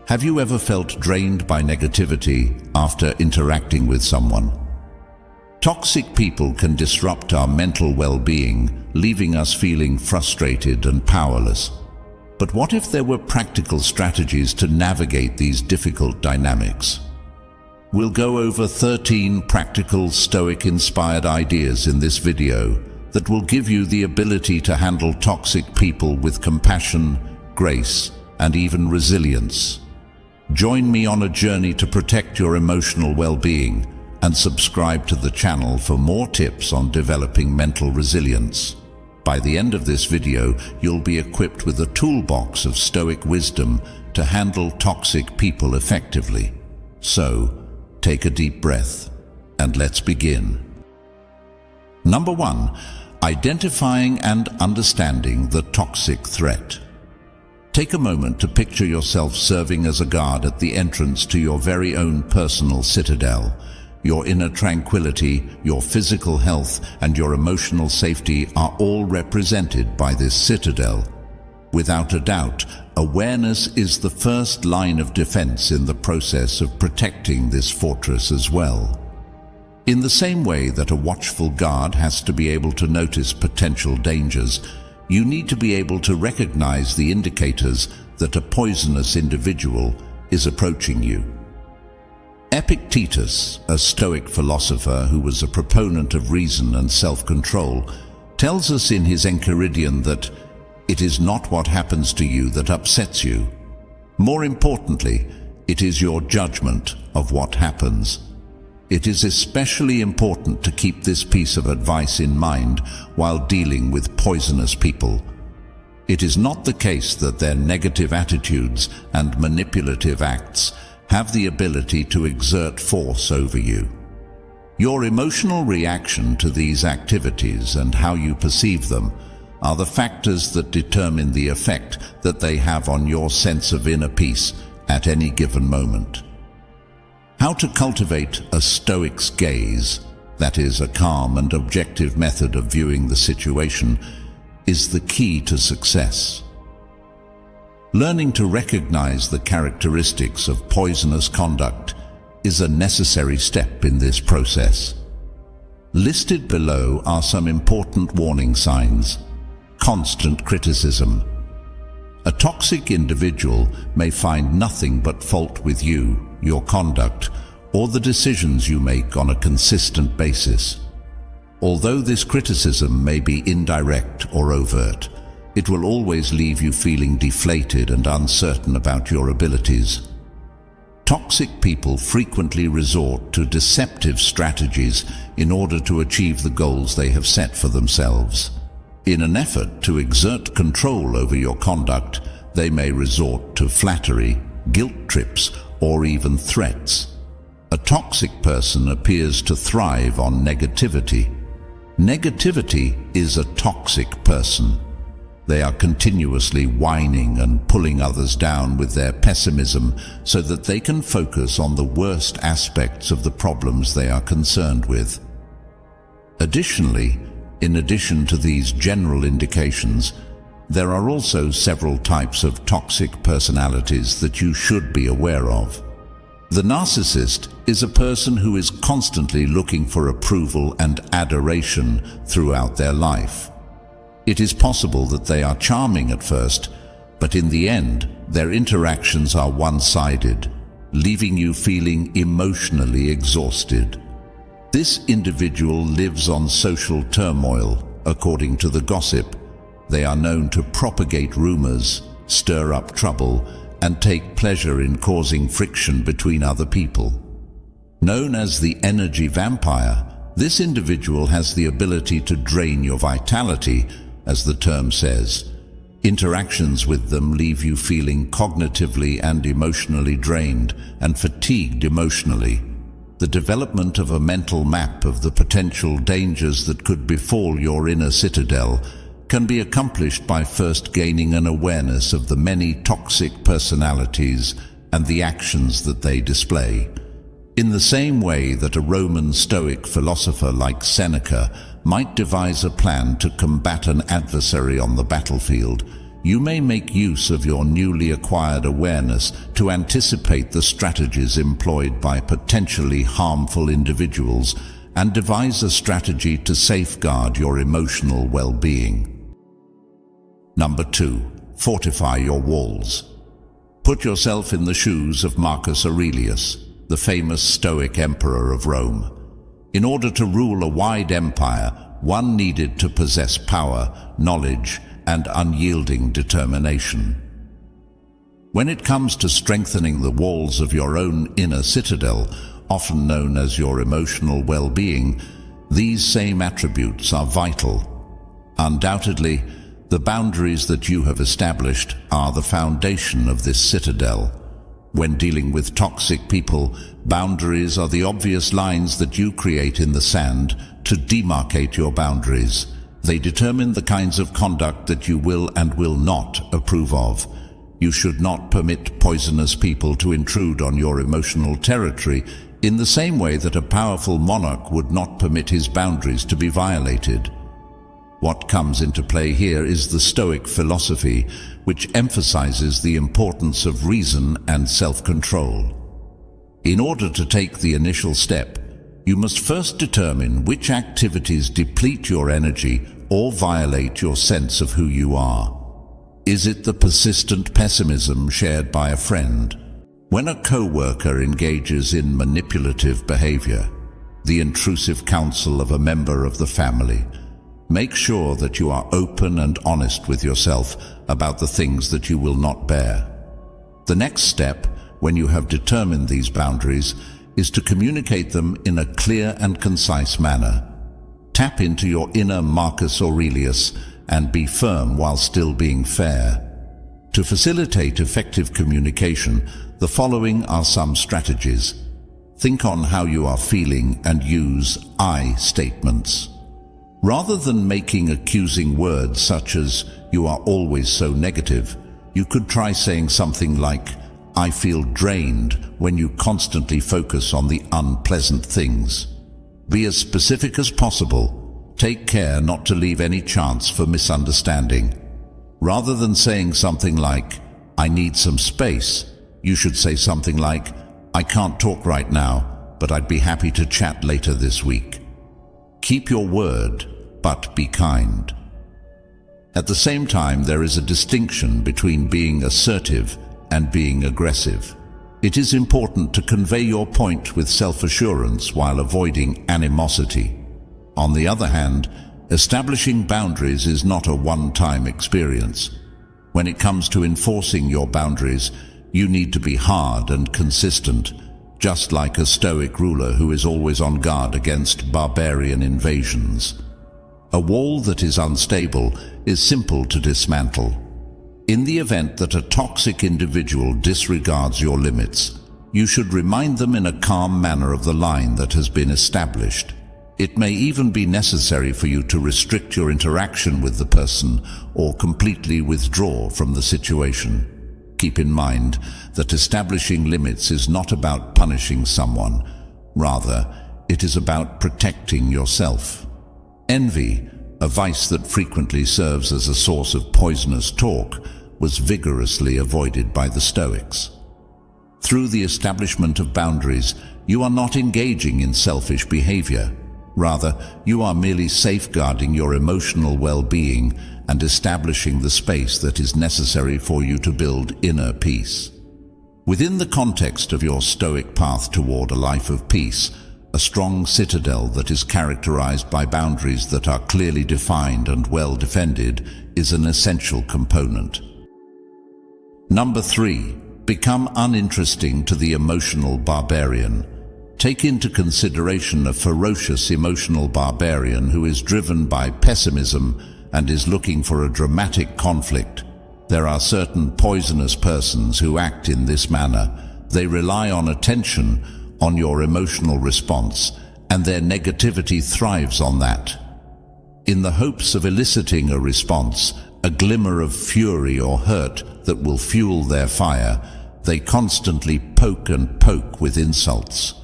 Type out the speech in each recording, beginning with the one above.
Have you ever felt drained by negativity after interacting with someone? Toxic people can disrupt our mental well-being, leaving us feeling frustrated and powerless. But what if there were practical strategies to navigate these difficult dynamics? We'll go over 13 practical Stoic-inspired ideas in this video that will give you the ability to handle toxic people with compassion, grace, and even resilience. Join me on a journey to protect your emotional well-being and subscribe to the channel for more tips on developing mental resilience. By the end of this video, you'll be equipped with a toolbox of Stoic wisdom to handle toxic people effectively. So, take a deep breath and let's begin. Number 1. Identifying and understanding the toxic threat. Take a moment to picture yourself serving as a guard at the entrance to your very own personal citadel. Your inner tranquility, your physical health, and your emotional safety are all represented by this citadel. Without a doubt, awareness is the first line of defense in the process of protecting this fortress as well. In the same way that a watchful guard has to be able to notice potential dangers, you need to be able to recognize the indicators that a poisonous individual is approaching you. Epictetus, a Stoic philosopher who was a proponent of reason and self-control, tells us in his Enchiridion that it is not what happens to you that upsets you. More importantly, it is your judgment of what happens. It is especially important to keep this piece of advice in mind while dealing with poisonous people. It is not the case that their negative attitudes and manipulative acts have the ability to exert force over you. Your emotional reaction to these activities and how you perceive them are the factors that determine the effect that they have on your sense of inner peace at any given moment. How to cultivate a Stoic's gaze, that is, a calm and objective method of viewing the situation, is the key to success. Learning to recognize the characteristics of poisonous conduct is a necessary step in this process. Listed below are some important warning signs. Constant criticism. A toxic individual may find nothing but fault with you, your conduct, or the decisions you make on a consistent basis. Although this criticism may be indirect or overt, it will always leave you feeling deflated and uncertain about your abilities. Toxic people frequently resort to deceptive strategies in order to achieve the goals they have set for themselves. In an effort to exert control over your conduct, they may resort to flattery, guilt trips, or even threats. A toxic person appears to thrive on negativity. Negativity is a toxic person. They are continuously whining and pulling others down with their pessimism so that they can focus on the worst aspects of the problems they are concerned with. Additionally, in addition to these general indications, there are also several types of toxic personalities that you should be aware of. The narcissist is a person who is constantly looking for approval and adoration throughout their life. It is possible that they are charming at first, but in the end, their interactions are one-sided, leaving you feeling emotionally exhausted. This individual lives on social turmoil, according to the gossip. They are known to propagate rumors, stir up trouble, and take pleasure in causing friction between other people. Known as the energy vampire, this individual has the ability to drain your vitality, as the term says. Interactions with them leave you feeling cognitively and emotionally drained and fatigued emotionally. The development of a mental map of the potential dangers that could befall your inner citadel can be accomplished by first gaining an awareness of the many toxic personalities and the actions that they display. In the same way that a Roman Stoic philosopher like Seneca might devise a plan to combat an adversary on the battlefield, you may make use of your newly acquired awareness to anticipate the strategies employed by potentially harmful individuals and devise a strategy to safeguard your emotional well-being. Number 2. Fortify your walls. Put yourself in the shoes of Marcus Aurelius, the famous Stoic emperor of Rome. In order to rule a wide empire, one needed to possess power, knowledge, and unyielding determination. When it comes to strengthening the walls of your own inner citadel, often known as your emotional well-being, these same attributes are vital. Undoubtedly, the boundaries that you have established are the foundation of this citadel. When dealing with toxic people, boundaries are the obvious lines that you create in the sand to demarcate your boundaries. They determine the kinds of conduct that you will and will not approve of. You should not permit poisonous people to intrude on your emotional territory in the same way that a powerful monarch would not permit his boundaries to be violated. What comes into play here is the Stoic philosophy, which emphasizes the importance of reason and self-control. In order to take the initial step, you must first determine which activities deplete your energy or violate your sense of who you are. Is it the persistent pessimism shared by a friend? When a co-worker engages in manipulative behavior, the intrusive counsel of a member of the family, make sure that you are open and honest with yourself about the things that you will not bear. The next step, when you have determined these boundaries, is to communicate them in a clear and concise manner. Tap into your inner Marcus Aurelius and be firm while still being fair. To facilitate effective communication, the following are some strategies. Think on how you are feeling and use I statements. Rather than making accusing words such as, "You are always so negative," you could try saying something like, "I feel drained," when you constantly focus on the unpleasant things. Be as specific as possible. Take care not to leave any chance for misunderstanding. Rather than saying something like, "I need some space," you should say something like, "I can't talk right now, but I'd be happy to chat later this week." Keep your word, but be kind. At the same time, there is a distinction between being assertive and being aggressive. It is important to convey your point with self-assurance while avoiding animosity. On the other hand, establishing boundaries is not a one-time experience. When it comes to enforcing your boundaries, you need to be hard and consistent, just like a Stoic ruler who is always on guard against barbarian invasions. A wall that is unstable is simple to dismantle. In the event that a toxic individual disregards your limits, you should remind them in a calm manner of the line that has been established. It may even be necessary for you to restrict your interaction with the person or completely withdraw from the situation. Keep in mind that establishing limits is not about punishing someone. Rather, it is about protecting yourself. Envy, a vice that frequently serves as a source of poisonous talk, was vigorously avoided by the Stoics. Through the establishment of boundaries, you are not engaging in selfish behavior. Rather, you are merely safeguarding your emotional well-being and establishing the space that is necessary for you to build inner peace. Within the context of your Stoic path toward a life of peace, a strong citadel that is characterized by boundaries that are clearly defined and well defended is an essential component. Number 3. Become uninteresting to the emotional barbarian. Take into consideration a ferocious emotional barbarian who is driven by pessimism and is looking for a dramatic conflict. There are certain poisonous persons who act in this manner. They rely on attention, on your emotional response, and their negativity thrives on that. In the hopes of eliciting a response, a glimmer of fury or hurt that will fuel their fire, they constantly poke and poke with insults.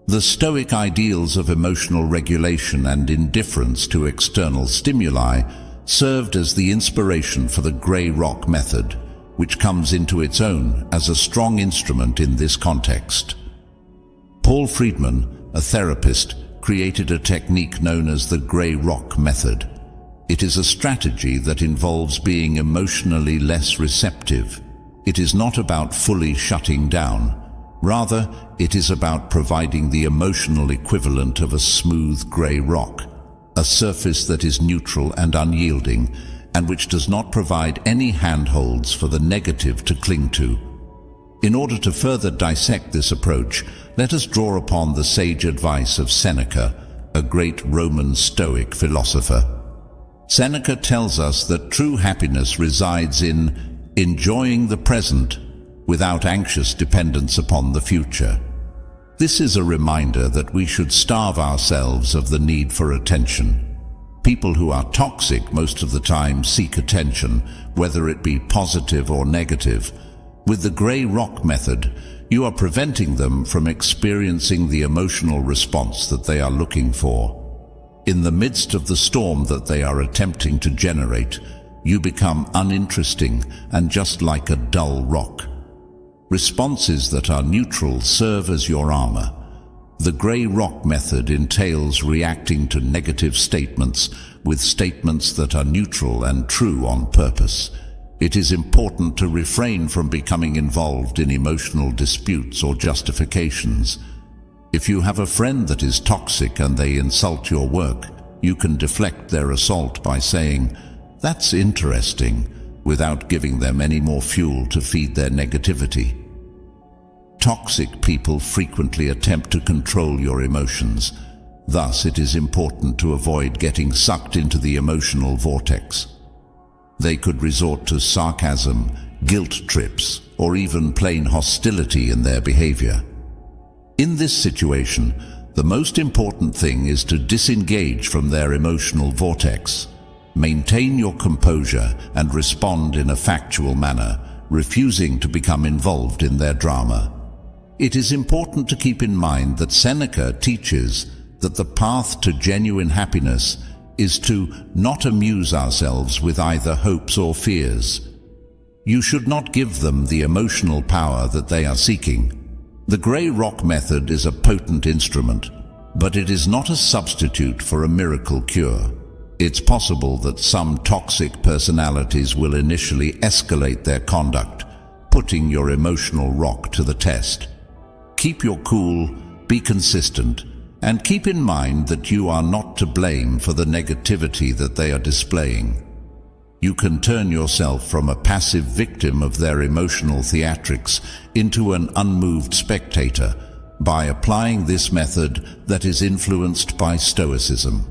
The Stoic ideals of emotional regulation and indifference to external stimuli served as the inspiration for the grey rock method, which comes into its own as a strong instrument in this context. Paul Friedman, a therapist, created a technique known as the grey rock method. It is a strategy that involves being emotionally less receptive. It is not about fully shutting down. Rather, it is about providing the emotional equivalent of a smooth grey rock, a surface that is neutral and unyielding, and which does not provide any handholds for the negative to cling to. In order to further dissect this approach, let us draw upon the sage advice of Seneca, a great Roman Stoic philosopher. Seneca tells us that true happiness resides in enjoying the present without anxious dependence upon the future. This is a reminder that we should starve ourselves of the need for attention. People who are toxic most of the time seek attention, whether it be positive or negative. With the grey rock method, you are preventing them from experiencing the emotional response that they are looking for. In the midst of the storm that they are attempting to generate, you become uninteresting and just like a dull rock. Responses that are neutral serve as your armor. The grey rock method entails reacting to negative statements with statements that are neutral and true on purpose. It is important to refrain from becoming involved in emotional disputes or justifications. If you have a friend that is toxic and they insult your work, you can deflect their assault by saying, "That's interesting," without giving them any more fuel to feed their negativity. Toxic people frequently attempt to control your emotions. Thus, it is important to avoid getting sucked into the emotional vortex. They could resort to sarcasm, guilt trips, or even plain hostility in their behavior. In this situation, the most important thing is to disengage from their emotional vortex. Maintain your composure and respond in a factual manner, refusing to become involved in their drama. It is important to keep in mind that Seneca teaches that the path to genuine happiness is to not amuse ourselves with either hopes or fears. You should not give them the emotional power that they are seeking. The grey rock method is a potent instrument, but it is not a substitute for a miracle cure. It's possible that some toxic personalities will initially escalate their conduct, putting your emotional rock to the test. Keep your cool, be consistent, and keep in mind that you are not to blame for the negativity that they are displaying. You can turn yourself from a passive victim of their emotional theatrics into an unmoved spectator by applying this method that is influenced by Stoicism.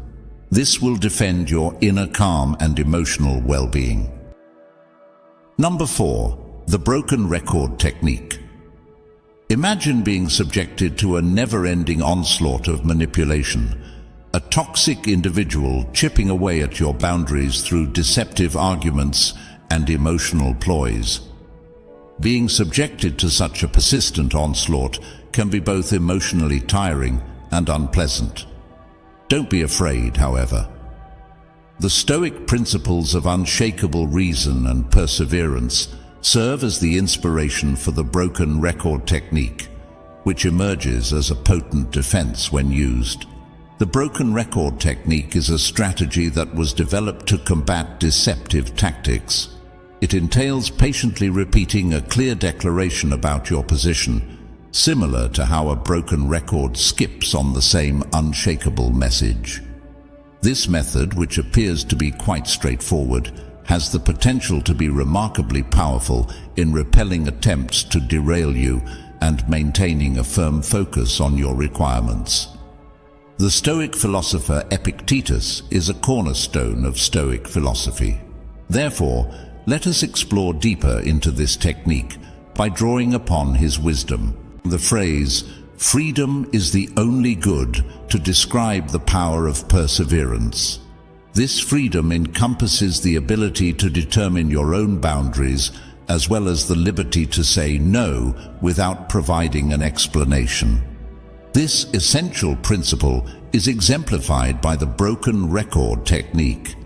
This will defend your inner calm and emotional well-being. Number 4. The broken record technique. Imagine being subjected to a never-ending onslaught of manipulation, a toxic individual chipping away at your boundaries through deceptive arguments and emotional ploys. Being subjected to such a persistent onslaught can be both emotionally tiring and unpleasant. Don't be afraid, however. The Stoic principles of unshakable reason and perseverance serve as the inspiration for the broken record technique, which emerges as a potent defense when used. The broken record technique is a strategy that was developed to combat deceptive tactics. It entails patiently repeating a clear declaration about your position, similar to how a broken record skips on the same unshakable message. This method, which appears to be quite straightforward, has the potential to be remarkably powerful in repelling attempts to derail you and maintaining a firm focus on your requirements. The Stoic philosopher Epictetus is a cornerstone of Stoic philosophy. Therefore, let us explore deeper into this technique by drawing upon his wisdom. The phrase, "freedom is the only good," to describe the power of perseverance. This freedom encompasses the ability to determine your own boundaries, as well as the liberty to say no without providing an explanation. This essential principle is exemplified by the broken record technique.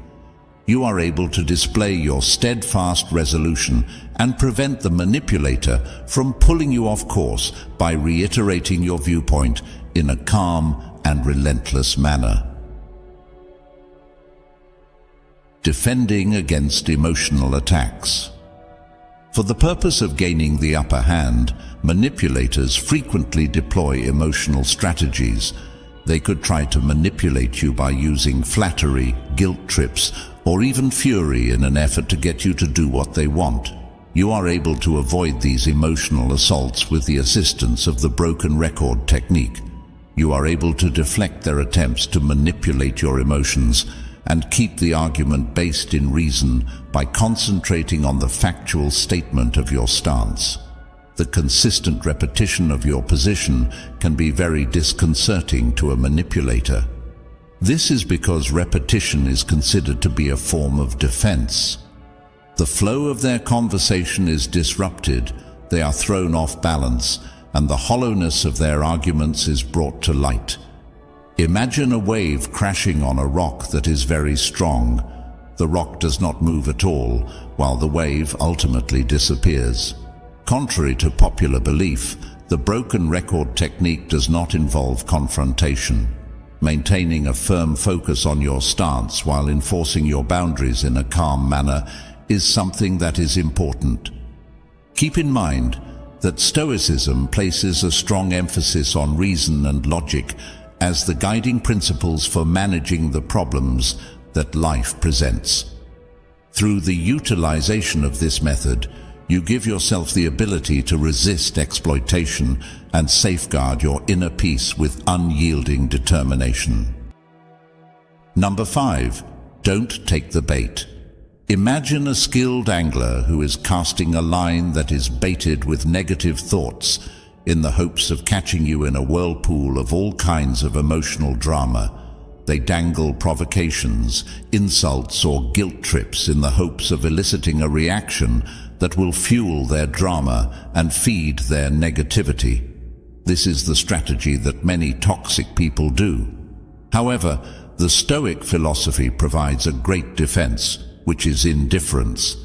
you are able to display your steadfast resolution and prevent the manipulator from pulling you off course by reiterating your viewpoint in a calm and relentless manner. Defending against emotional attacks. For the purpose of gaining the upper hand, manipulators frequently deploy emotional strategies. They could try to manipulate you by using flattery, guilt trips, or even fury in an effort to get you to do what they want. You are able to avoid these emotional assaults with the assistance of the broken record technique. You are able to deflect their attempts to manipulate your emotions and keep the argument based in reason by concentrating on the factual statement of your stance. The consistent repetition of your position can be very disconcerting to a manipulator. This is because repetition is considered to be a form of defense. The flow of their conversation is disrupted, they are thrown off balance, and the hollowness of their arguments is brought to light. Imagine a wave crashing on a rock that is very strong. The rock does not move at all, while the wave ultimately disappears. Contrary to popular belief, the broken record technique does not involve confrontation. Maintaining a firm focus on your stance while enforcing your boundaries in a calm manner is something that is important. Keep in mind that Stoicism places a strong emphasis on reason and logic as the guiding principles for managing the problems that life presents. Through the utilization of this method, you give yourself the ability to resist exploitation and safeguard your inner peace with unyielding determination. Number 5. Don't take the bait. Imagine a skilled angler who is casting a line that is baited with negative thoughts in the hopes of catching you in a whirlpool of all kinds of emotional drama. They dangle provocations, insults, or guilt trips in the hopes of eliciting a reaction that will fuel their drama and feed their negativity. This is the strategy that many toxic people do. However, the Stoic philosophy provides a great defense, which is indifference.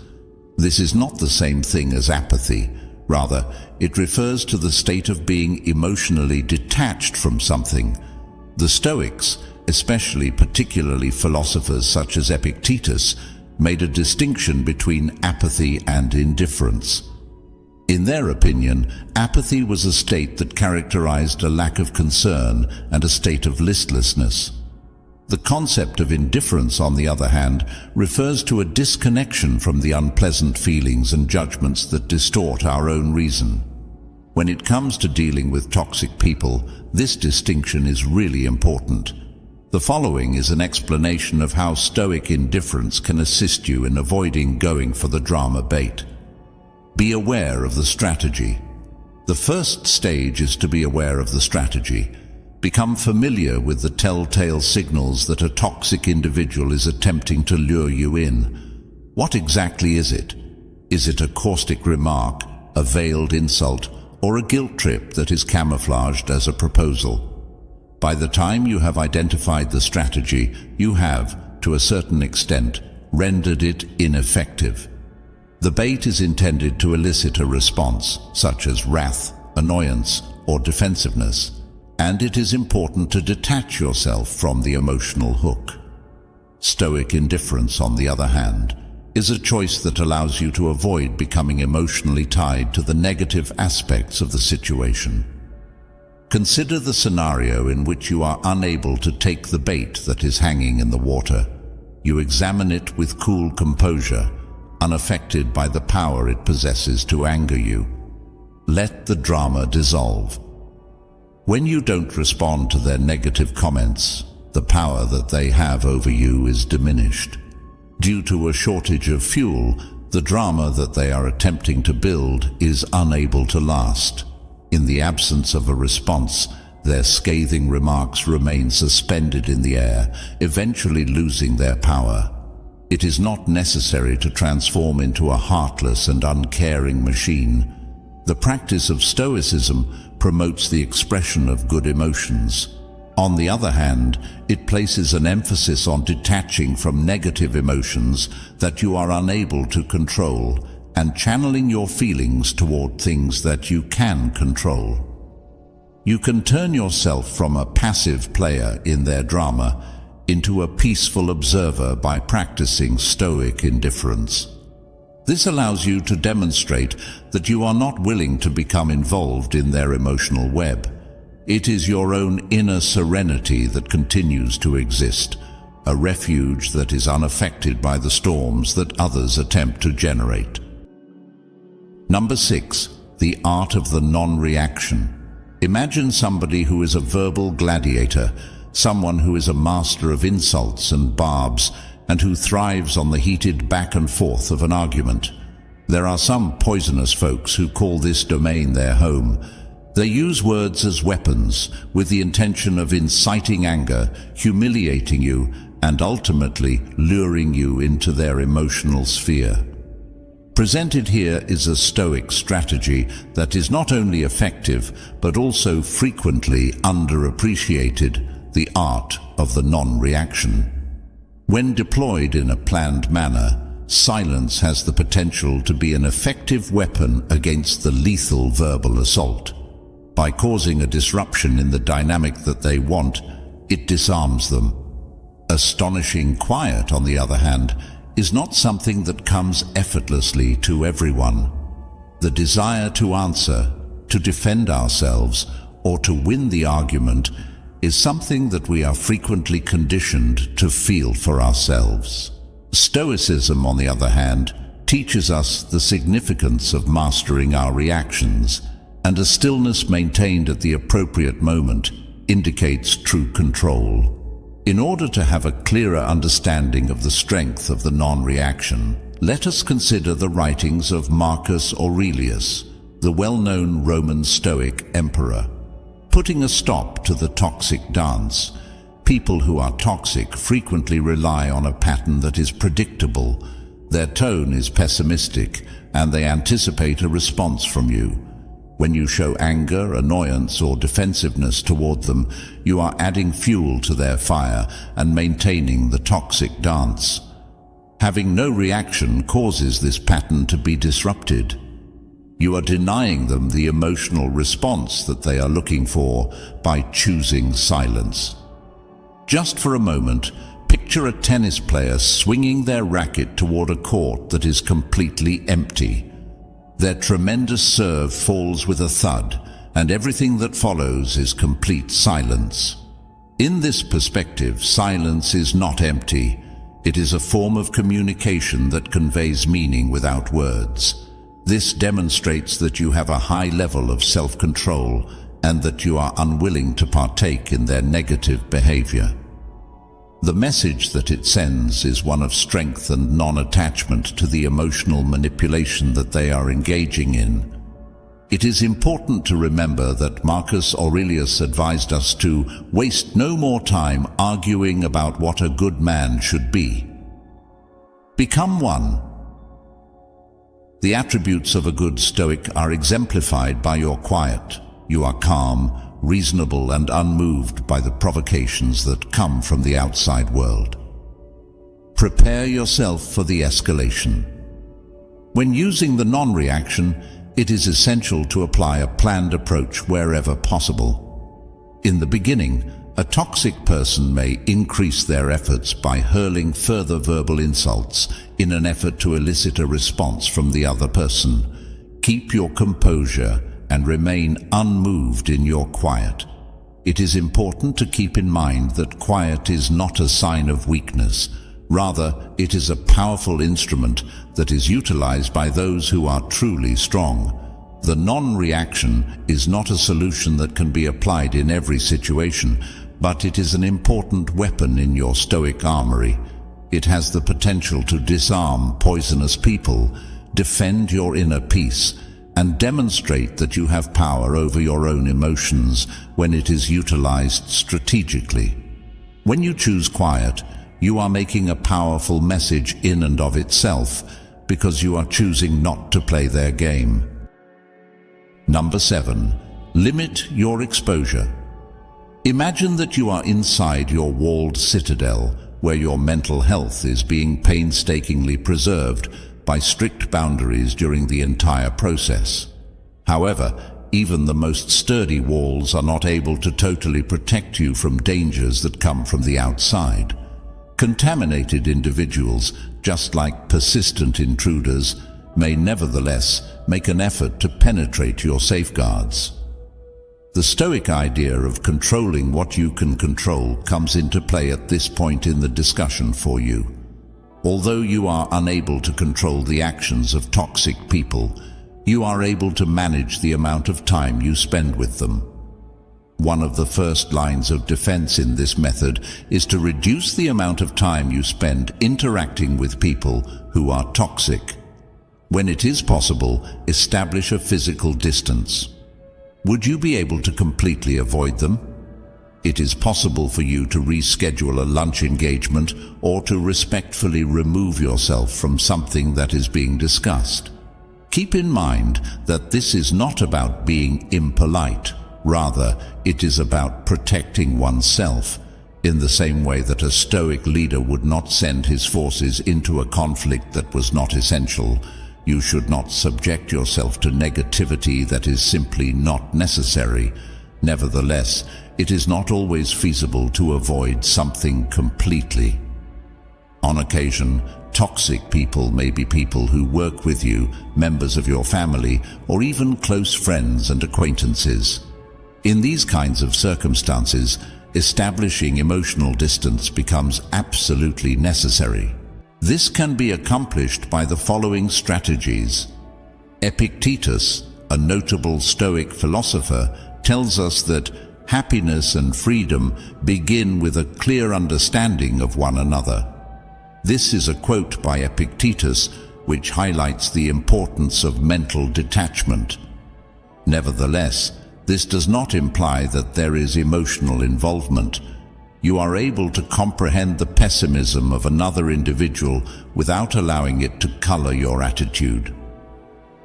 This is not the same thing as apathy. Rather, it refers to the state of being emotionally detached from something. The Stoics, particularly philosophers such as Epictetus, made a distinction between apathy and indifference. In their opinion, apathy was a state that characterized a lack of concern and a state of listlessness. The concept of indifference, on the other hand, refers to a disconnection from the unpleasant feelings and judgments that distort our own reason. When it comes to dealing with toxic people, this distinction is really important. The following is an explanation of how Stoic indifference can assist you in avoiding going for the drama bait. Be aware of the strategy. The first stage is to be aware of the strategy. Become familiar with the telltale signals that a toxic individual is attempting to lure you in. What exactly is it? Is it a caustic remark, a veiled insult, or a guilt trip that is camouflaged as a proposal? By the time you have identified the strategy, you have, to a certain extent, rendered it ineffective. The bait is intended to elicit a response, such as wrath, annoyance, or defensiveness, and it is important to detach yourself from the emotional hook. Stoic indifference, on the other hand, is a choice that allows you to avoid becoming emotionally tied to the negative aspects of the situation. Consider the scenario in which you are unable to take the bait that is hanging in the water. You examine it with cool composure, unaffected by the power it possesses to anger you. Let the drama dissolve. When you don't respond to their negative comments, the power that they have over you is diminished. Due to a shortage of fuel, the drama that they are attempting to build is unable to last. In the absence of a response, their scathing remarks remain suspended in the air, eventually losing their power. It is not necessary to transform into a heartless and uncaring machine. The practice of Stoicism promotes the expression of good emotions. On the other hand, it places an emphasis on detaching from negative emotions that you are unable to control and channeling your feelings toward things that you can control. You can turn yourself from a passive player in their drama into a peaceful observer by practicing stoic indifference. This allows you to demonstrate that you are not willing to become involved in their emotional web. It is your own inner serenity that continues to exist, a refuge that is unaffected by the storms that others attempt to generate. Number 6. The art of the non-reaction. Imagine somebody who is a verbal gladiator, someone who is a master of insults and barbs, and who thrives on the heated back and forth of an argument. There are some poisonous folks who call this domain their home. They use words as weapons with the intention of inciting anger, humiliating you, and ultimately luring you into their emotional sphere. Presented here is a stoic strategy that is not only effective but also frequently underappreciated: the art of the non-reaction. When deployed in a planned manner, silence has the potential to be an effective weapon against the lethal verbal assault. By causing a disruption in the dynamic that they want, it disarms them. Astonishing quiet, on the other hand, is not something that comes effortlessly to everyone. The desire to answer, to defend ourselves, or to win the argument is something that we are frequently conditioned to feel for ourselves. Stoicism, on the other hand, teaches us the significance of mastering our reactions, and a stillness maintained at the appropriate moment indicates true control. In order to have a clearer understanding of the strength of the non-reaction, let us consider the writings of Marcus Aurelius, the well-known Roman Stoic emperor. Putting a stop to the toxic dance. People who are toxic frequently rely on a pattern that is predictable. Their tone is pessimistic, and they anticipate a response from you. When you show anger, annoyance, or defensiveness toward them, you are adding fuel to their fire and maintaining the toxic dance. Having no reaction causes this pattern to be disrupted. You are denying them the emotional response that they are looking for by choosing silence. Just for a moment, picture a tennis player swinging their racket toward a court that is completely empty. Their tremendous serve falls with a thud, and everything that follows is complete silence. In this perspective, silence is not empty. It is a form of communication that conveys meaning without words. This demonstrates that you have a high level of self-control and that you are unwilling to partake in their negative behavior. The message that it sends is one of strength and non-attachment to the emotional manipulation that they are engaging in. It is important to remember that Marcus Aurelius advised us to waste no more time arguing about what a good man should be. Become one. The attributes of a good Stoic are exemplified by your quiet. You are calm, reasonable, and unmoved by the provocations that come from the outside world. Prepare yourself for the escalation. When using the non-reaction, it is essential to apply a planned approach wherever possible. In the beginning, a toxic person may increase their efforts by hurling further verbal insults in an effort to elicit a response from the other person. Keep your composure and remain unmoved in your quiet. It is important to keep in mind that quiet is not a sign of weakness. Rather, it is a powerful instrument that is utilized by those who are truly strong. The non-reaction is not a solution that can be applied in every situation, but it is an important weapon in your Stoic armory. It has the potential to disarm poisonous people, defend your inner peace, and demonstrate that you have power over your own emotions when it is utilized strategically. When you choose quiet, you are making a powerful message in and of itself, because you are choosing not to play their game. Number 7. Limit your exposure. Imagine that you are inside your walled citadel, where your mental health is being painstakingly preserved by strict boundaries during the entire process. However, even the most sturdy walls are not able to totally protect you from dangers that come from the outside. Contaminated individuals, just like persistent intruders, may nevertheless make an effort to penetrate your safeguards. The Stoic idea of controlling what you can control comes into play at this point in the discussion for you. Although you are unable to control the actions of toxic people, you are able to manage the amount of time you spend with them. One of the first lines of defense in this method is to reduce the amount of time you spend interacting with people who are toxic. When it is possible, establish a physical distance. Would you be able to completely avoid them? It is possible for you to reschedule a lunch engagement or to respectfully remove yourself from something that is being discussed. Keep in mind that this is not about being impolite. Rather, it is about protecting oneself, in the same way that a Stoic leader would not send his forces into a conflict that was not essential. You should not subject yourself to negativity that is simply not necessary. Nevertheless, it is not always feasible to avoid something completely. On occasion, toxic people may be people who work with you, members of your family, or even close friends and acquaintances. In these kinds of circumstances, establishing emotional distance becomes absolutely necessary. This can be accomplished by the following strategies. Epictetus, a notable Stoic philosopher, tells us that happiness and freedom begin with a clear understanding of one another. This is a quote by Epictetus, which highlights the importance of mental detachment. Nevertheless, this does not imply that there is emotional involvement. You are able to comprehend the pessimism of another individual without allowing it to color your attitude.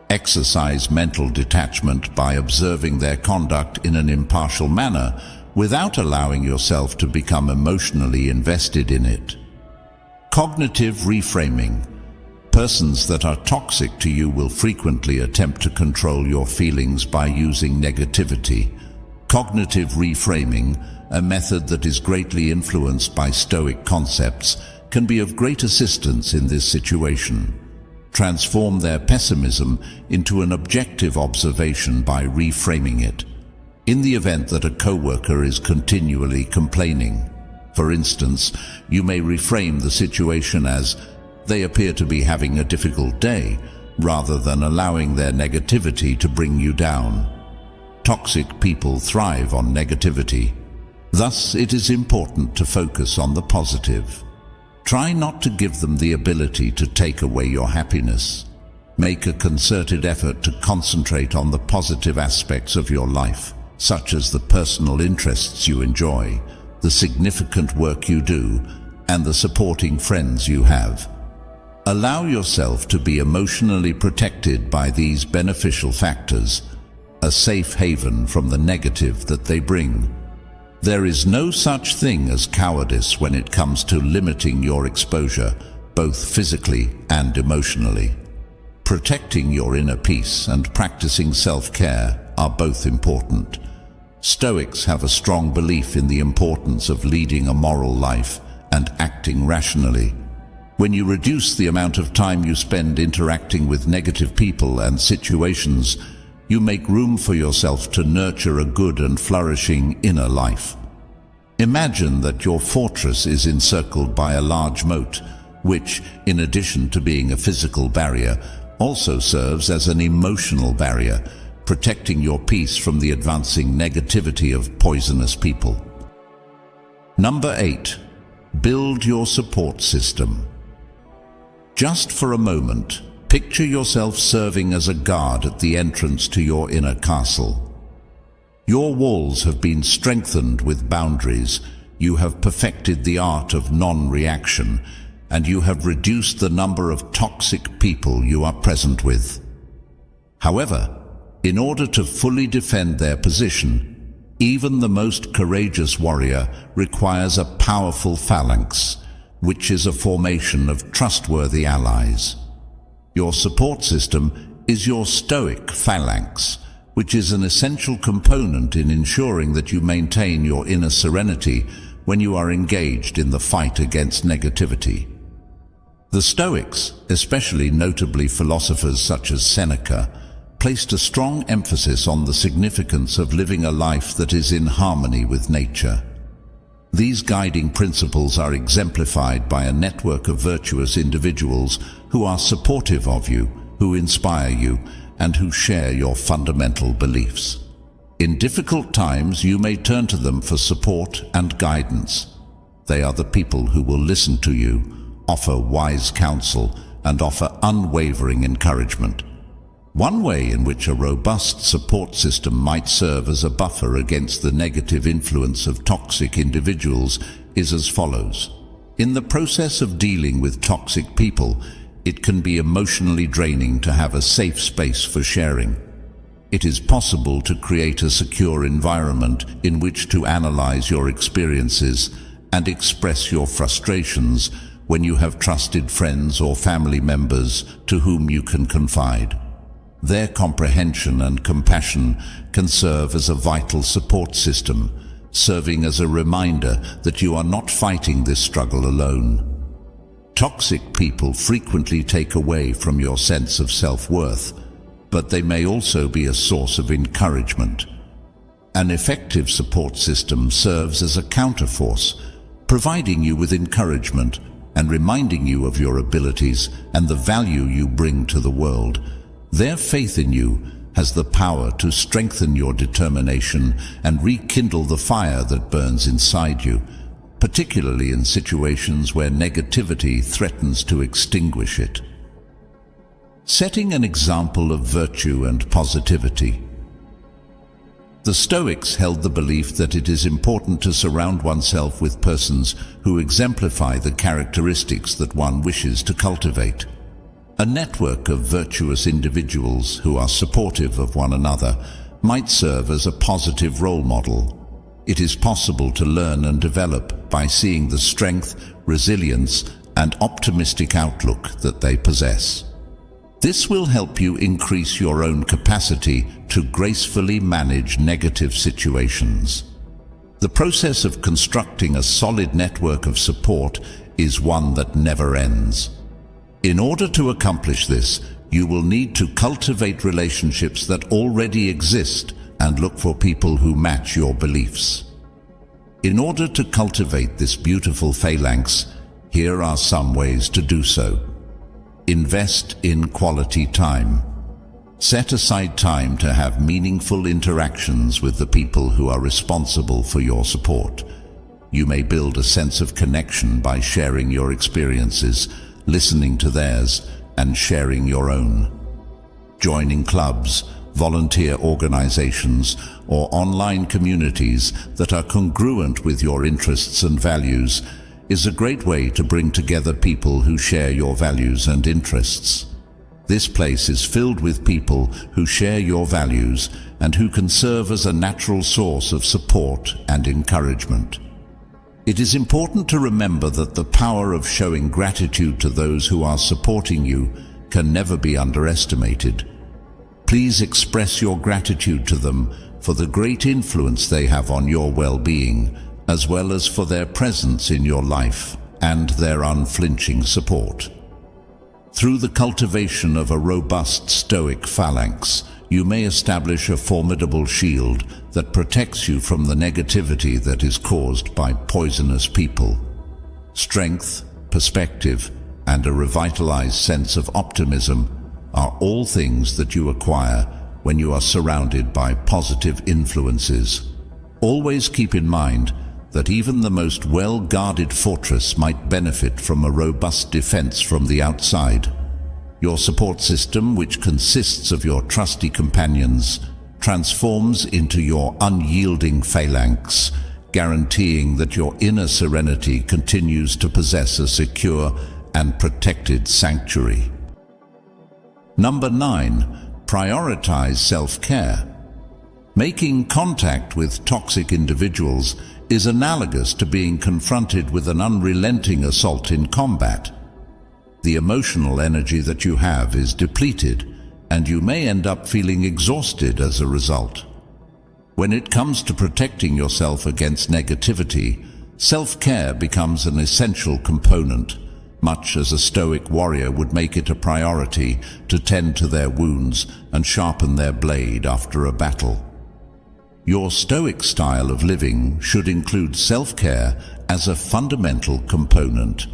Exercise mental detachment by observing their conduct in an impartial manner without allowing yourself to become emotionally invested in it. Cognitive reframing. Persons that are toxic to you will frequently attempt to control your feelings by using negativity. Cognitive reframing, a method that is greatly influenced by Stoic concepts, can be of great assistance in this situation. Transform their pessimism into an objective observation by reframing it. In the event that a coworker is continually complaining, for instance, you may reframe the situation as, "They appear to be having a difficult day," rather than allowing their negativity to bring you down. Toxic people thrive on negativity. Thus, it is important to focus on the positive. Try not to give them the ability to take away your happiness. Make a concerted effort to concentrate on the positive aspects of your life, such as the personal interests you enjoy, the significant work you do, and the supporting friends you have. Allow yourself to be emotionally protected by these beneficial factors, a safe haven from the negative that they bring. There is no such thing as cowardice when it comes to limiting your exposure, both physically and emotionally. Protecting your inner peace and practicing self-care are both important. Stoics have a strong belief in the importance of leading a moral life and acting rationally. When you reduce the amount of time you spend interacting with negative people and situations, you make room for yourself to nurture a good and flourishing inner life. Imagine that your fortress is encircled by a large moat, which, in addition to being a physical barrier, also serves as an emotional barrier, protecting your peace from the advancing negativity of poisonous people. Number 8. Build your support system. Just for a moment, picture yourself serving as a guard at the entrance to your inner castle. Your walls have been strengthened with boundaries, you have perfected the art of non-reaction, and you have reduced the number of toxic people you are present with. However, in order to fully defend their position, Even the most courageous warrior requires a powerful phalanx, which is a formation of trustworthy allies. Your support system is your stoic phalanx, which is an essential component in ensuring that you maintain your inner serenity when you are engaged in the fight against negativity. The Stoics, especially notably philosophers such as Seneca, placed a strong emphasis on the significance of living a life that is in harmony with nature. These guiding principles are exemplified by a network of virtuous individuals who are supportive of you, who inspire you, and who share your fundamental beliefs. In difficult times, you may turn to them for support and guidance. They are the people who will listen to you, offer wise counsel, and offer unwavering encouragement. One way in which a robust support system might serve as a buffer against the negative influence of toxic individuals is as follows. In the process of dealing with toxic people, it can be emotionally draining to have a safe space for sharing. It is possible to create a secure environment in which to analyze your experiences and express your frustrations when you have trusted friends or family members to whom you can confide. Their comprehension and compassion can serve as a vital support system, serving as a reminder that you are not fighting this struggle alone. Toxic people frequently take away from your sense of self-worth, but they may also be a source of encouragement. An effective support system serves as a counterforce, providing you with encouragement and reminding you of your abilities and the value you bring to the world. Their faith in you has the power to strengthen your determination and rekindle the fire that burns inside you, particularly in situations where negativity threatens to extinguish it. Setting an example of virtue and positivity. The Stoics held the belief that it is important to surround oneself with persons who exemplify the characteristics that one wishes to cultivate. A network of virtuous individuals who are supportive of one another might serve as a positive role model. It is possible to learn and develop by seeing the strength, resilience, and optimistic outlook that they possess. This will help you increase your own capacity to gracefully manage negative situations. The process of constructing a solid network of support is one that never ends. In order to accomplish this, you will need to cultivate relationships that already exist and look for people who match your beliefs. In order to cultivate this beautiful phalanx, here are some ways to do so. Invest in quality time. Set aside time to have meaningful interactions with the people who are responsible for your support. You may build a sense of connection by sharing your experiences, listening to theirs, and sharing your own. Joining clubs, volunteer organizations, or online communities that are congruent with your interests and values is a great way to bring together people who share your values and interests. This place is filled with people who share your values and who can serve as a natural source of support and encouragement. It is important to remember that the power of showing gratitude to those who are supporting you can never be underestimated. Please express your gratitude to them for the great influence they have on your well-being, as well as for their presence in your life and their unflinching support. Through the cultivation of a robust Stoic phalanx, you may establish a formidable shield that protects you from the negativity that is caused by poisonous people. Strength, perspective, and a revitalized sense of optimism are all things that you acquire when you are surrounded by positive influences. Always keep in mind that even the most well-guarded fortress might benefit from a robust defense from the outside. Your support system, which consists of your trusty companions, transforms into your unyielding phalanx, guaranteeing that your inner serenity continues to possess a secure and protected sanctuary. Number 9. Prioritize self-care. Making contact with toxic individuals is analogous to being confronted with an unrelenting assault in combat. The emotional energy that you have is depleted, and you may end up feeling exhausted as a result. When it comes to protecting yourself against negativity, self-care becomes an essential component, much as a stoic warrior would make it a priority to tend to their wounds and sharpen their blade after a battle. Your stoic style of living should include self-care as a fundamental component.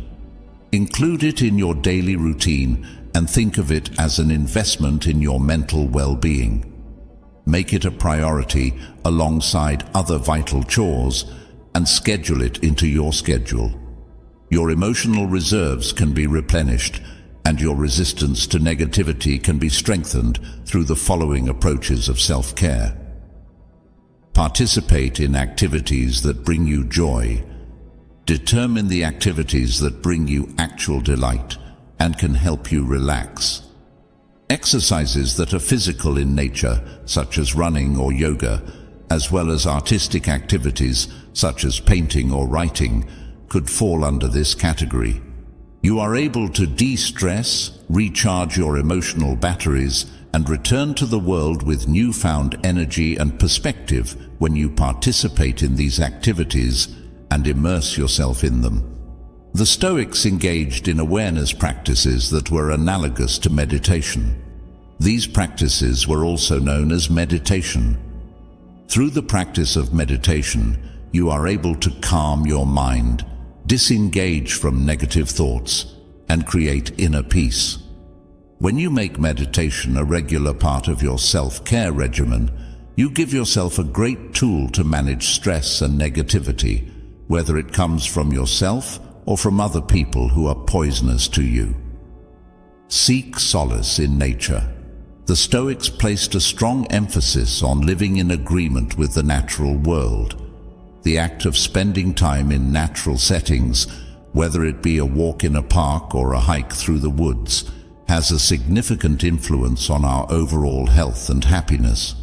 Include it in your daily routine and think of it as an investment in your mental well-being. Make it a priority alongside other vital chores and schedule it into your schedule. Your emotional reserves can be replenished, and your resistance to negativity can be strengthened through the following approaches of self-care. Participate in activities that bring you joy. Determine the activities that bring you actual delight and can help you relax. Exercises that are physical in nature, such as running or yoga, as well as artistic activities such as painting or writing, could fall under this category. You are able to de-stress, recharge your emotional batteries, and return to the world with newfound energy and perspective when you participate in these activities and immerse yourself in them. The Stoics engaged in awareness practices that were analogous to meditation. These practices were also known as meditation. Through the practice of meditation, you are able to calm your mind, disengage from negative thoughts, and create inner peace. When you make meditation a regular part of your self-care regimen, you give yourself a great tool to manage stress and negativity, whether it comes from yourself or from other people who are poisonous to you. Seek solace in nature. The Stoics placed a strong emphasis on living in agreement with the natural world. The act of spending time in natural settings, whether it be a walk in a park or a hike through the woods, has a significant influence on our overall health and happiness.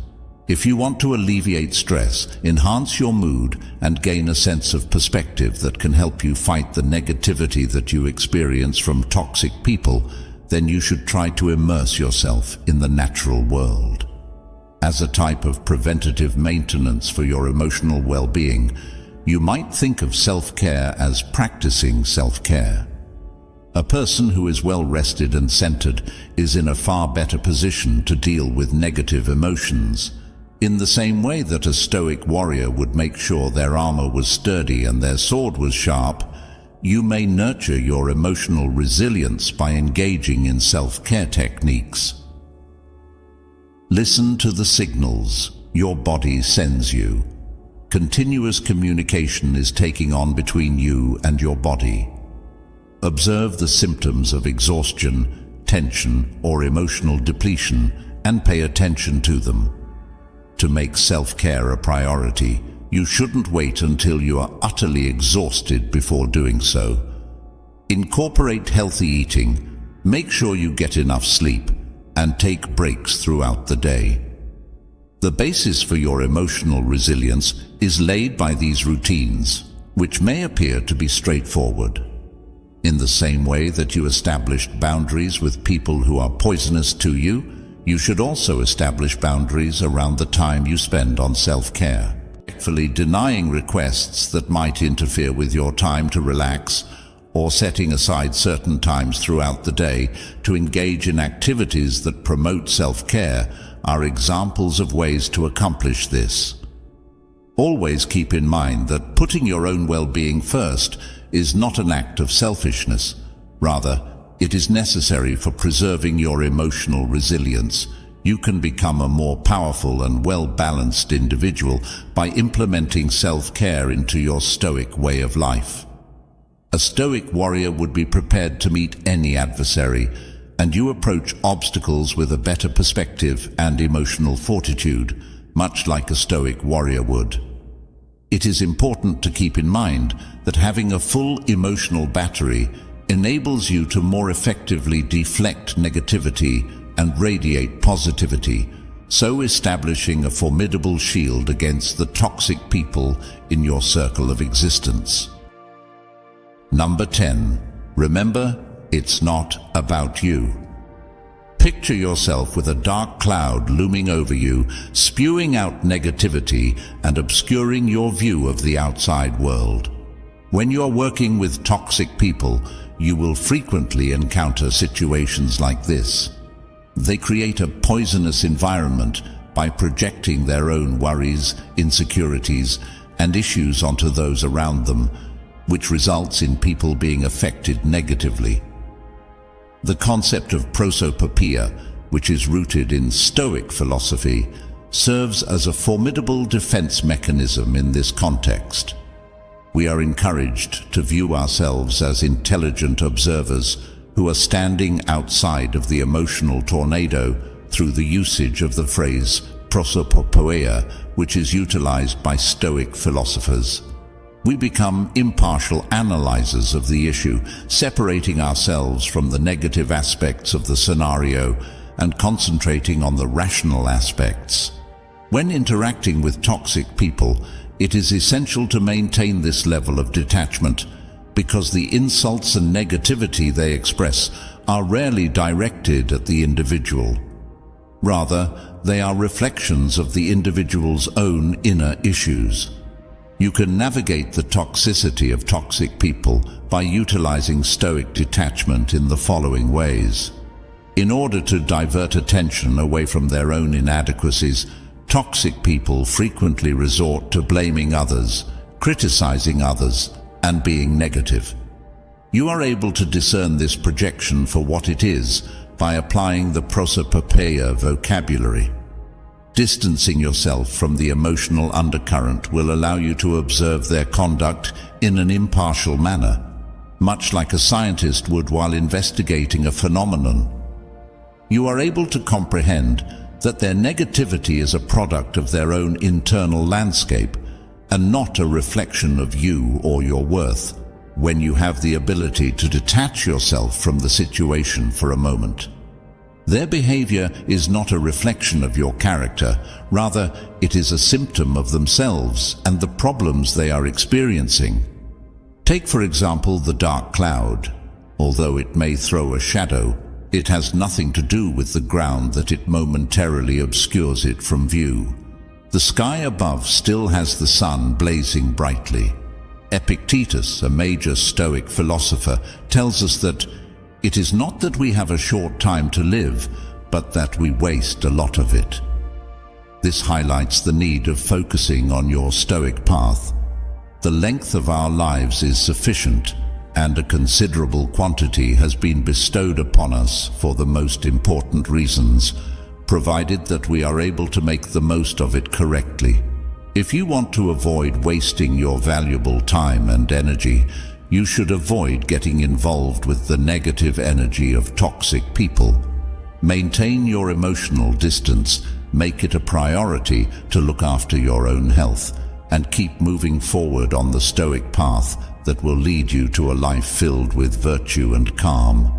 If you want to alleviate stress, enhance your mood, and gain a sense of perspective that can help you fight the negativity that you experience from toxic people, then you should try to immerse yourself in the natural world. As a type of preventative maintenance for your emotional well-being, you might think of self-care as practicing self-care. A person who is well-rested and centered is in a far better position to deal with negative emotions. In the same way that a stoic warrior would make sure their armor was sturdy and their sword was sharp, you may nurture your emotional resilience by engaging in self-care techniques. Listen to the signals your body sends you. Continuous communication is taking on between you and your body. Observe the symptoms of exhaustion, tension, or emotional depletion and pay attention to them. To make self-care a priority, you shouldn't wait until you are utterly exhausted before doing so. Incorporate healthy eating, make sure you get enough sleep, and take breaks throughout the day. The basis for your emotional resilience is laid by these routines, which may appear to be straightforward. In the same way that you established boundaries with people who are poisonous to you, you should also establish boundaries around the time you spend on self-care. Respectfully denying requests that might interfere with your time to relax, or setting aside certain times throughout the day to engage in activities that promote self-care are examples of ways to accomplish this. Always keep in mind that putting your own well-being first is not an act of selfishness. Rather, it is necessary for preserving your emotional resilience. You can become a more powerful and well-balanced individual by implementing self-care into your stoic way of life. A stoic warrior would be prepared to meet any adversary, and you approach obstacles with a better perspective and emotional fortitude, much like a stoic warrior would. It is important to keep in mind that having a full emotional battery enables you to more effectively deflect negativity and radiate positivity, so establishing a formidable shield against the toxic people in your circle of existence. Number 10. Remember, it's not about you. Picture yourself with a dark cloud looming over you, spewing out negativity and obscuring your view of the outside world. When you're working with toxic people, you will frequently encounter situations like this. They create a poisonous environment by projecting their own worries, insecurities, and issues onto those around them, which results in people being affected negatively. The concept of prosopopeia, which is rooted in Stoic philosophy, serves as a formidable defense mechanism in this context. We are encouraged to view ourselves as intelligent observers who are standing outside of the emotional tornado through the usage of the phrase prosopopoeia, which is utilized by Stoic philosophers. We become impartial analyzers of the issue, separating ourselves from the negative aspects of the scenario and concentrating on the rational aspects. When interacting with toxic people, it is essential to maintain this level of detachment, because the insults and negativity they express are rarely directed at the individual. Rather, they are reflections of the individual's own inner issues. You can navigate the toxicity of toxic people by utilizing Stoic detachment in the following ways. In order to divert attention away from their own inadequacies, toxic people frequently resort to blaming others, criticizing others, and being negative. You are able to discern this projection for what it is by applying the prosopopeia vocabulary. Distancing yourself from the emotional undercurrent will allow you to observe their conduct in an impartial manner, much like a scientist would while investigating a phenomenon. You are able to comprehend that their negativity is a product of their own internal landscape and not a reflection of you or your worth, when you have the ability to detach yourself from the situation for a moment. Their behavior is not a reflection of your character, rather it is a symptom of themselves and the problems they are experiencing. Take for example the dark cloud. Although it may throw a shadow, it has nothing to do with the ground that it momentarily obscures it from view. The sky above still has the sun blazing brightly. Epictetus, a major Stoic philosopher, tells us that it is not that we have a short time to live, but that we waste a lot of it. This highlights the need of focusing on your Stoic path. The length of our lives is sufficient, and a considerable quantity has been bestowed upon us for the most important reasons, provided that we are able to make the most of it correctly. If you want to avoid wasting your valuable time and energy, you should avoid getting involved with the negative energy of toxic people. Maintain your emotional distance, make it a priority to look after your own health, and keep moving forward on the Stoic path that will lead you to a life filled with virtue and calm.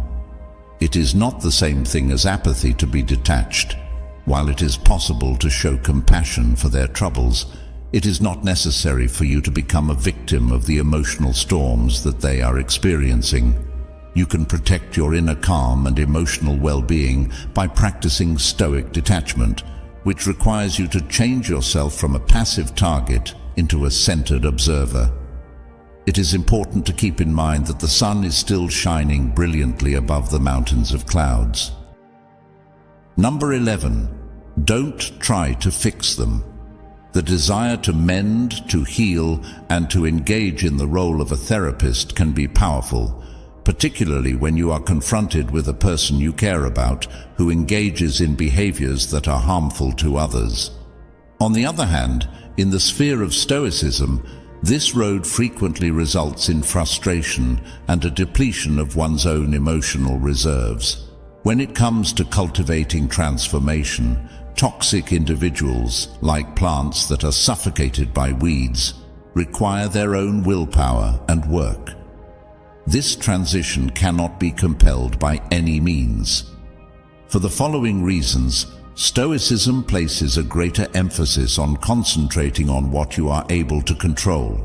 It is not the same thing as apathy to be detached. While it is possible to show compassion for their troubles, it is not necessary for you to become a victim of the emotional storms that they are experiencing. You can protect your inner calm and emotional well-being by practicing Stoic detachment, which requires you to change yourself from a passive target into a centered observer. It is important to keep in mind that the sun is still shining brilliantly above the mountains of clouds. Number 11. Don't try to fix them. The desire to mend, to heal, and to engage in the role of a therapist can be powerful, particularly when you are confronted with a person you care about who engages in behaviors that are harmful to others. On the other hand, in the sphere of Stoicism, this road frequently results in frustration and a depletion of one's own emotional reserves. When it comes to cultivating transformation, toxic individuals, like plants that are suffocated by weeds, require their own willpower and work. This transition cannot be compelled by any means. For the following reasons, Stoicism places a greater emphasis on concentrating on what you are able to control,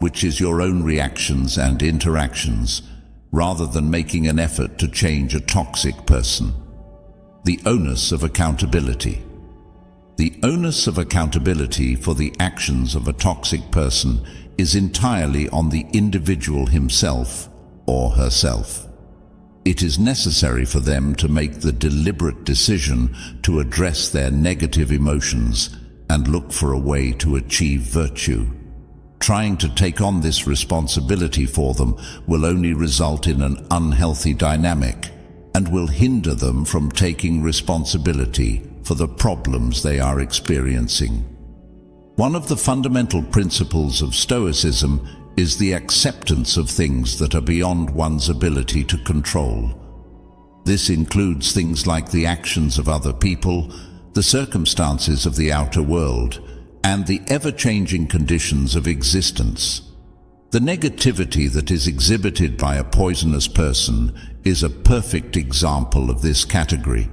which is your own reactions and interactions, rather than making an effort to change a toxic person. The onus of accountability. The onus of accountability for the actions of a toxic person is entirely on the individual himself or herself. It is necessary for them to make the deliberate decision to address their negative emotions and look for a way to achieve virtue. Trying to take on this responsibility for them will only result in an unhealthy dynamic and will hinder them from taking responsibility for the problems they are experiencing. One of the fundamental principles of Stoicism is the acceptance of things that are beyond one's ability to control. This includes things like the actions of other people, the circumstances of the outer world, and the ever-changing conditions of existence. The negativity that is exhibited by a poisonous person is a perfect example of this category.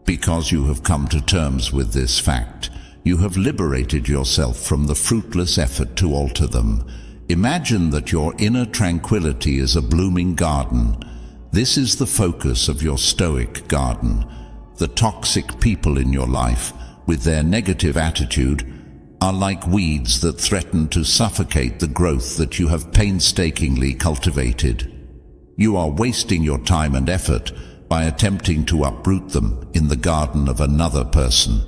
Because you have come to terms with this fact, you have liberated yourself from the fruitless effort to alter them. Imagine that your inner tranquility is a blooming garden. This is the focus of your stoic garden. The toxic people in your life, with their negative attitude, are like weeds that threaten to suffocate the growth that you have painstakingly cultivated. You are wasting your time and effort by attempting to uproot them in the garden of another person.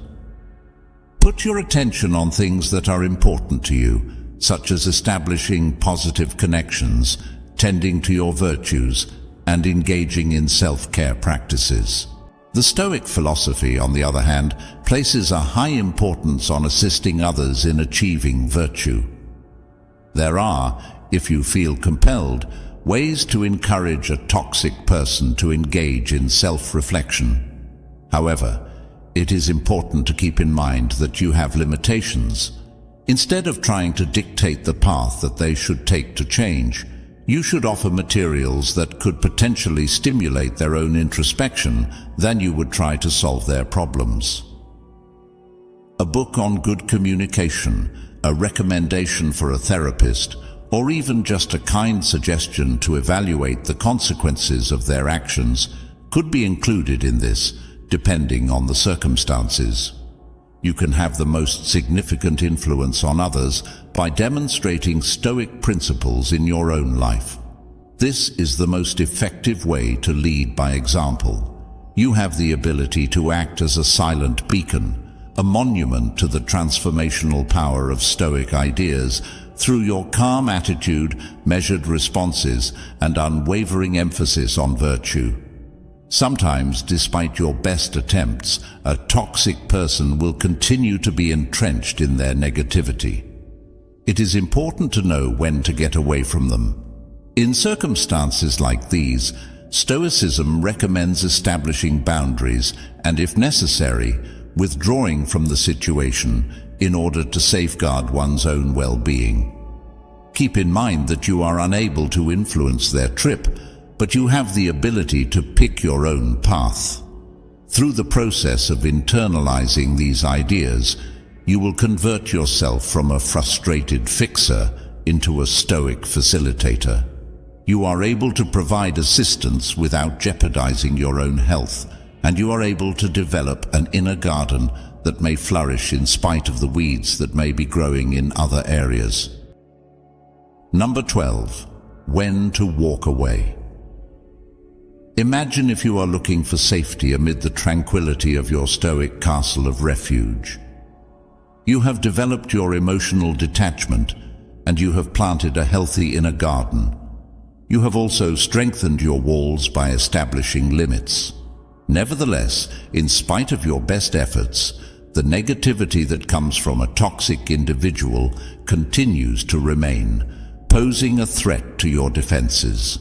Put your attention on things that are important to you, such as establishing positive connections, tending to your virtues, and engaging in self-care practices. The Stoic philosophy, on the other hand, places a high importance on assisting others in achieving virtue. There are, if you feel compelled, ways to encourage a toxic person to engage in self-reflection. However, it is important to keep in mind that you have limitations. Instead of trying to dictate the path that they should take to change, you should offer materials that could potentially stimulate their own introspection than you would try to solve their problems. A book on good communication, a recommendation for a therapist, or even just a kind suggestion to evaluate the consequences of their actions could be included in this, depending on the circumstances. You can have the most significant influence on others by demonstrating Stoic principles in your own life. This is the most effective way to lead by example. You have the ability to act as a silent beacon, a monument to the transformational power of Stoic ideas through your calm attitude, measured responses, and unwavering emphasis on virtue. Sometimes, despite your best attempts, a toxic person will continue to be entrenched in their negativity. It is important to know when to get away from them. In circumstances like these, Stoicism recommends establishing boundaries and, if necessary, withdrawing from the situation in order to safeguard one's own well-being. Keep in mind that you are unable to influence their trip, but you have the ability to pick your own path. Through the process of internalizing these ideas, you will convert yourself from a frustrated fixer into a Stoic facilitator. You are able to provide assistance without jeopardizing your own health, and you are able to develop an inner garden that may flourish in spite of the weeds that may be growing in other areas. Number 12. When to walk away. Imagine if you are looking for safety amid the tranquility of your Stoic castle of refuge. You have developed your emotional detachment, and you have planted a healthy inner garden. You have also strengthened your walls by establishing limits. Nevertheless, in spite of your best efforts, the negativity that comes from a toxic individual continues to remain, posing a threat to your defenses.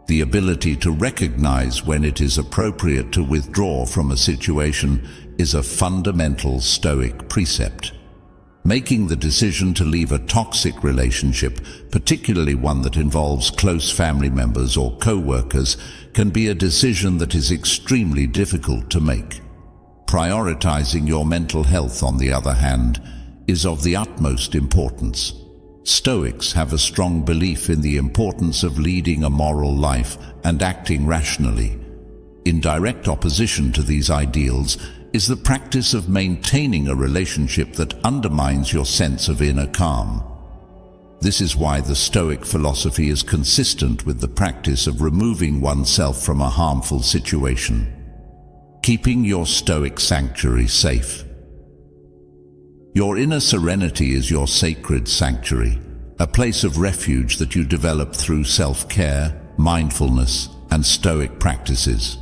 The ability to recognize when it is appropriate to withdraw from a situation is a fundamental Stoic precept. Making the decision to leave a toxic relationship, particularly one that involves close family members or co-workers, can be a decision that is extremely difficult to make. Prioritizing your mental health, on the other hand, is of the utmost importance. Stoics have a strong belief in the importance of leading a moral life and acting rationally. In direct opposition to these ideals is the practice of maintaining a relationship that undermines your sense of inner calm. This is why the Stoic philosophy is consistent with the practice of removing oneself from a harmful situation, keeping your Stoic sanctuary safe. Your inner serenity is your sacred sanctuary, a place of refuge that you develop through self-care, mindfulness, and Stoic practices.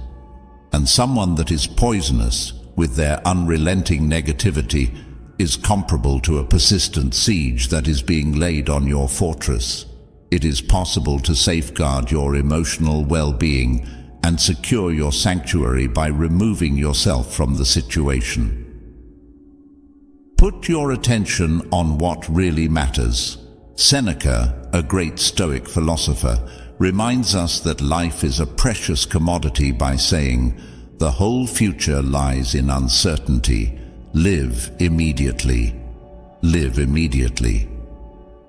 And someone that is poisonous, with their unrelenting negativity, is comparable to a persistent siege that is being laid on your fortress. It is possible to safeguard your emotional well-being and secure your sanctuary by removing yourself from the situation. Put your attention on what really matters. Seneca, a great Stoic philosopher, reminds us that life is a precious commodity by saying, "The whole future lies in uncertainty. Live immediately. Live immediately."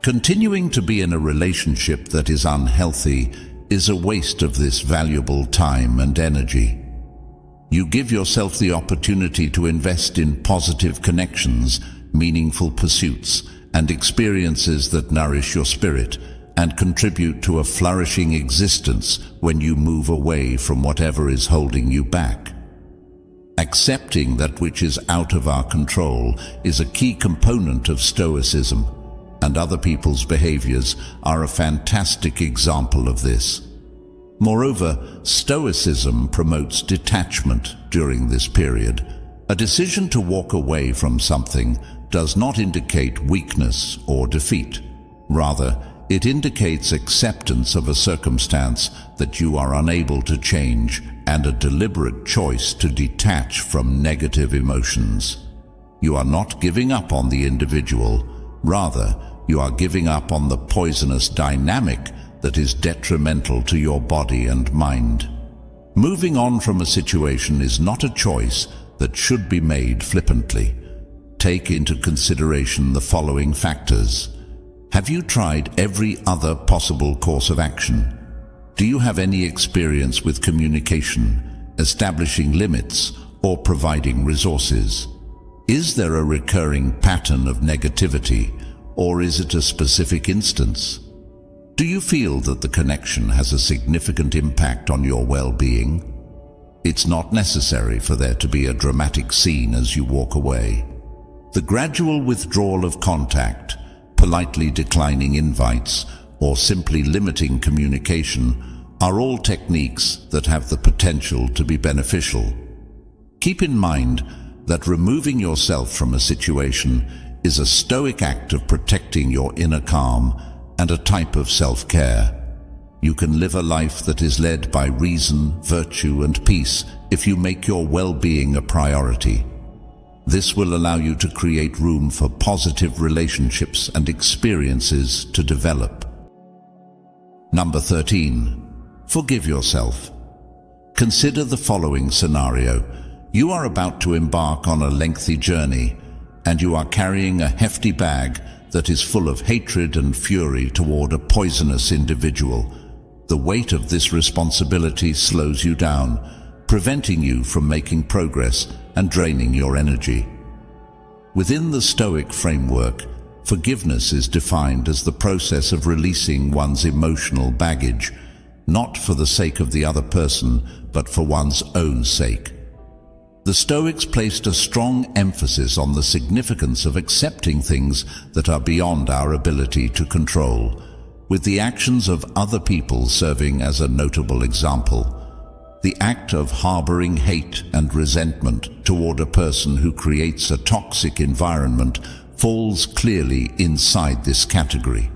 Continuing to be in a relationship that is unhealthy is a waste of this valuable time and energy. You give yourself the opportunity to invest in positive connections, meaningful pursuits, and experiences that nourish your spirit and contribute to a flourishing existence when you move away from whatever is holding you back. Accepting that which is out of our control is a key component of Stoicism, and other people's behaviors are a fantastic example of this. Moreover, Stoicism promotes detachment during this period. A decision to walk away from something does not indicate weakness or defeat. Rather, it indicates acceptance of a circumstance that you are unable to change and a deliberate choice to detach from negative emotions. You are not giving up on the individual. Rather, you are giving up on the poisonous dynamic that is detrimental to your body and mind. Moving on from a situation is not a choice that should be made flippantly. Take into consideration the following factors. Have you tried every other possible course of action? Do you have any experience with communication, establishing limits, or providing resources? Is there a recurring pattern of negativity, or is it a specific instance? Do you feel that the connection has a significant impact on your well-being? It's not necessary for there to be a dramatic scene as you walk away. The gradual withdrawal of contact, politely declining invites, or simply limiting communication are all techniques that have the potential to be beneficial. Keep in mind that removing yourself from a situation is a Stoic act of protecting your inner calm and a type of self-care. You can live a life that is led by reason, virtue, and peace if you make your well-being a priority. This will allow you to create room for positive relationships and experiences to develop. Number 13. Forgive yourself. Consider the following scenario. You are about to embark on a lengthy journey, and you are carrying a hefty bag that is full of hatred and fury toward a poisonous individual. The weight of this responsibility slows you down, preventing you from making progress and draining your energy. Within the Stoic framework, forgiveness is defined as the process of releasing one's emotional baggage, not for the sake of the other person, but for one's own sake. The Stoics placed a strong emphasis on the significance of accepting things that are beyond our ability to control, with the actions of other people serving as a notable example. The act of harboring hate and resentment toward a person who creates a toxic environment falls clearly inside this category.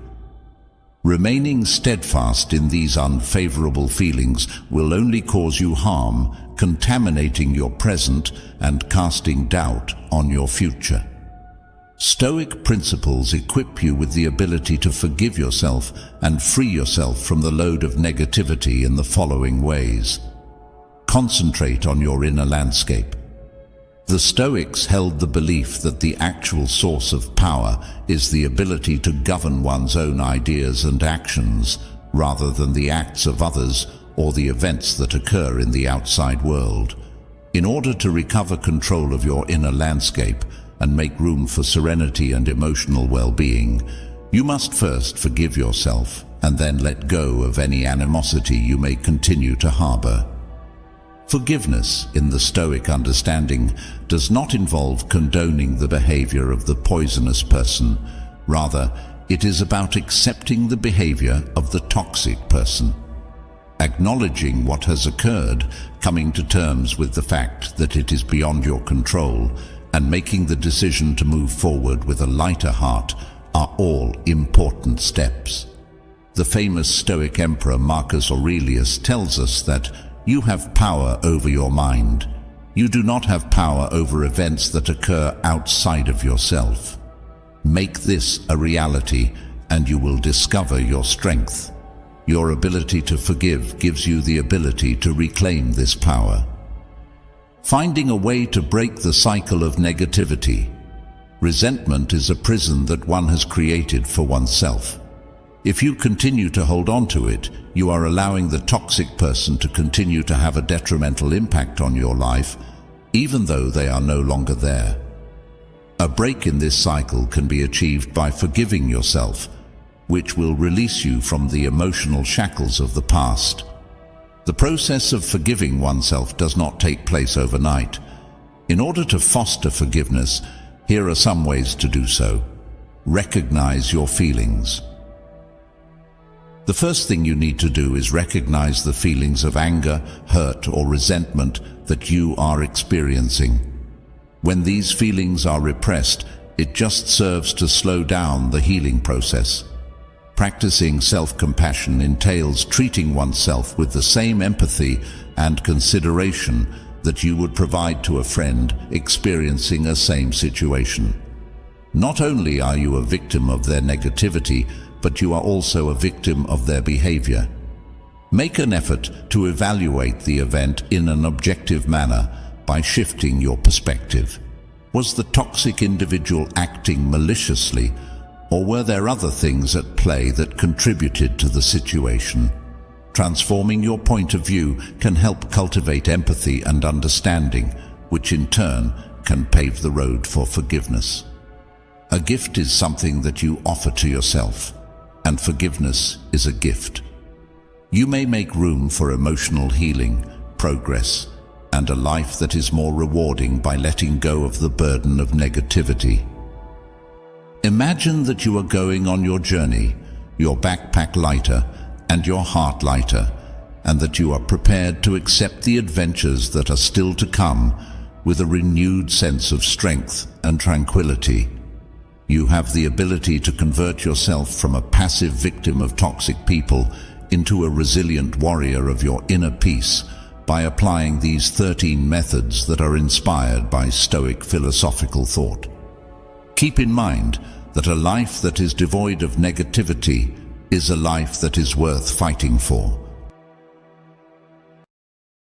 Remaining steadfast in these unfavorable feelings will only cause you harm, contaminating your present and casting doubt on your future. Stoic principles equip you with the ability to forgive yourself and free yourself from the load of negativity in the following ways. Concentrate on your inner landscape. The Stoics held the belief that the actual source of power is the ability to govern one's own ideas and actions, rather than the acts of others or the events that occur in the outside world. In order to recover control of your inner landscape and make room for serenity and emotional well-being, you must first forgive yourself and then let go of any animosity you may continue to harbor. Forgiveness, in the Stoic understanding, does not involve condoning the behavior of the poisonous person. Rather, it is about accepting the behavior of the toxic person. Acknowledging what has occurred, coming to terms with the fact that it is beyond your control, and making the decision to move forward with a lighter heart are all important steps. The famous Stoic emperor Marcus Aurelius tells us that you have power over your mind. You do not have power over events that occur outside of yourself. Make this a reality, and you will discover your strength. Your ability to forgive gives you the ability to reclaim this power. Finding a way to break the cycle of negativity. Resentment is a prison that one has created for oneself. If you continue to hold on to it, you are allowing the toxic person to continue to have a detrimental impact on your life, even though they are no longer there. A break in this cycle can be achieved by forgiving yourself, which will release you from the emotional shackles of the past. The process of forgiving oneself does not take place overnight. In order to foster forgiveness, here are some ways to do so. Recognize your feelings. The first thing you need to do is recognize the feelings of anger, hurt, or resentment that you are experiencing. When these feelings are repressed, it just serves to slow down the healing process. Practicing self-compassion entails treating oneself with the same empathy and consideration that you would provide to a friend experiencing a same situation. Not only are you a victim of their negativity, but you are also a victim of their behavior. Make an effort to evaluate the event in an objective manner by shifting your perspective. Was the toxic individual acting maliciously, or were there other things at play that contributed to the situation? Transforming your point of view can help cultivate empathy and understanding, which in turn can pave the road for forgiveness. A gift is something that you offer to yourself, and forgiveness is a gift. You may make room for emotional healing, progress, and a life that is more rewarding by letting go of the burden of negativity. Imagine that you are going on your journey, your backpack lighter and your heart lighter, and that you are prepared to accept the adventures that are still to come with a renewed sense of strength and tranquility. You have the ability to convert yourself from a passive victim of toxic people into a resilient warrior of your inner peace by applying these 13 methods that are inspired by Stoic philosophical thought. Keep in mind that a life that is devoid of negativity is a life that is worth fighting for.